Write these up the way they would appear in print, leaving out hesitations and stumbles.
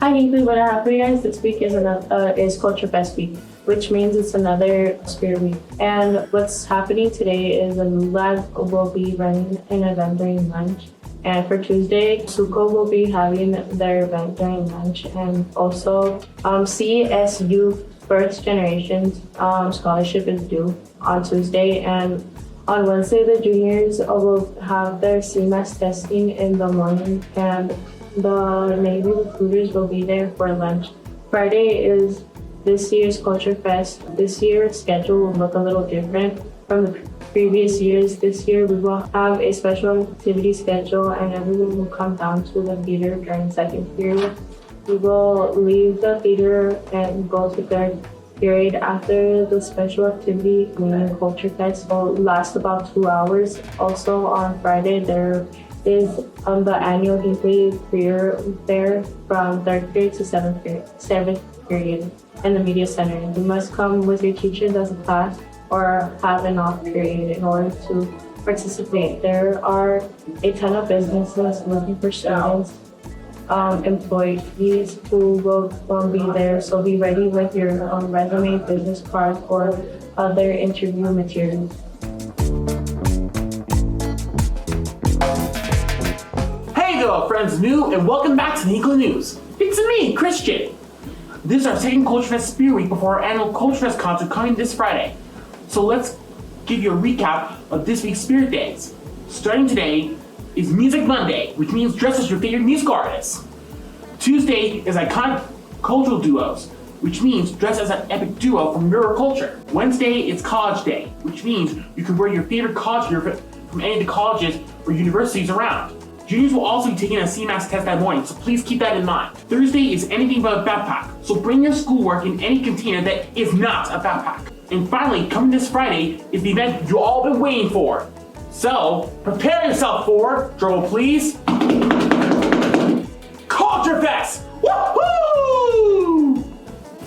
Hi Hinkley, what I have for you guys this week is Culture Fest week, which means it's another Spirit Week. And what's happening today is a lab will be running an event during lunch. And for Tuesday, Suco will be having their event during lunch. And also, CSU First Generation Scholarship is due on Tuesday. And on Wednesday, the juniors will have their CMAS testing in the morning. And the Navy recruiters will be there for lunch. Friday is this year's Culture Fest. This year's schedule will look a little different from the previous years. This year we will have a special activity schedule and everyone will come down to the theater during second period. We will leave the theater and go to third period after the special activity, meaning Culture Fest, will last about 2 hours. Also on Friday there is the annual Hinkley career fair from 3rd period to 7th period in the media center. You must come with your teachers as a class or have an off period in order to participate. There are a ton of businesses looking for students, employees who will be there, so be ready with your resume, business card, or other interview materials. Friends new, and welcome back to the Hinkley News. It's me, Christian. This is our second Culture Fest Spirit Week before our annual Culture Fest concert coming this Friday. So let's give you a recap of this week's Spirit Days. Starting today is Music Monday, which means dress as your favorite musical artist. Tuesday is Iconic Cultural Duos, which means dress as an epic duo from your culture. Wednesday is College Day, which means you can wear your favorite college gear from any of the colleges or universities around. Juniors will also be taking a CMAS test that morning, so please keep that in mind. Thursday is anything but a backpack, so bring your schoolwork in any container that is not a backpack. And finally, coming this Friday is the event you've all been waiting for. So, prepare yourself for, drum roll please, Culture Fest! Woohoo!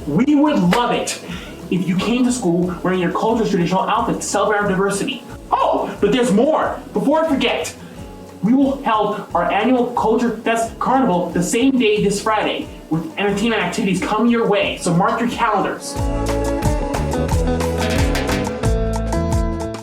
We would love it if you came to school wearing your culture's traditional outfit to celebrate our diversity. Oh, but there's more! Before I forget, we will hold our annual Culture Fest Carnival the same day this Friday, with entertainment activities coming your way, so mark your calendars.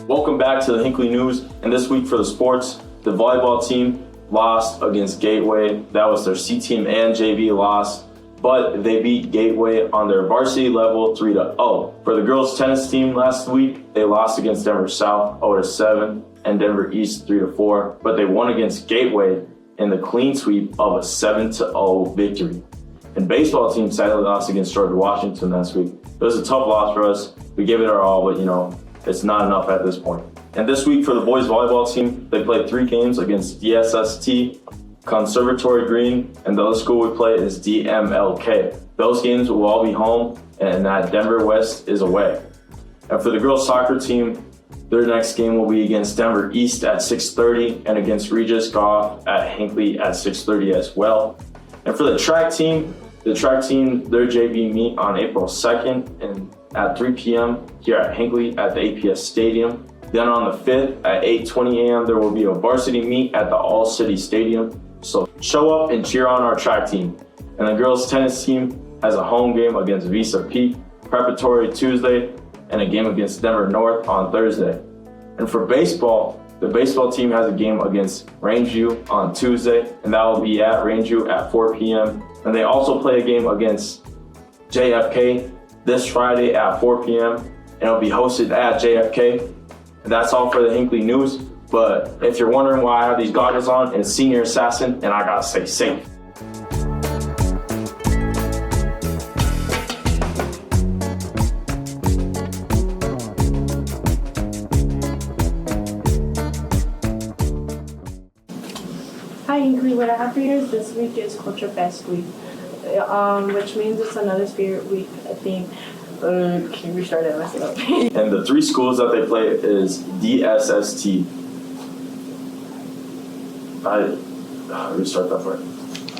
Welcome back to the Hinkley News, and this week for the sports, the volleyball team lost against Gateway. That was their C team and JV loss, but they beat Gateway on their varsity level 3-0. For the girls tennis team last week, they lost against Denver South 0-7. And Denver East 3-4, but they won against Gateway in the clean sweep of a 7-0 victory. And baseball team sadly lost against George Washington last week. It was a tough loss for us. We gave it our all, but it's not enough at this point. And this week for the boys volleyball team, they played 3 games against DSST, Conservatory Green, and the other school we play is DMLK. Those games will all be home, and that Denver West is away. And for the girls soccer team, their next game will be against Denver East at 6:30 and against Regis Goff at Hinkley at 6:30 as well. And for the track team, their JV meet on April 2nd and at 3 p.m. here at Hinkley at the APS Stadium. Then on the 5th at 8:20 a.m. there will be a varsity meet at the All City Stadium. So show up and cheer on our track team. And the girls tennis team has a home game against Visa Peak Preparatory Tuesday and a game against Denver North on Thursday. And for baseball, the baseball team has a game against Rangeview on Tuesday, and that will be at Rangeview at 4 p.m. And they also play a game against JFK this Friday at 4 p.m. and it'll be hosted at JFK. And that's all for the Hinkley News. But if you're wondering why I have these goggles on, it's Senior Assassin, and I gotta stay safe. Hi Hinkley, what I have for you this week is Culture Fest week, which means it's another Spirit Week, I think. Can you restart it? I messed it up. And the 3 schools that they play is DSST. Restart that part.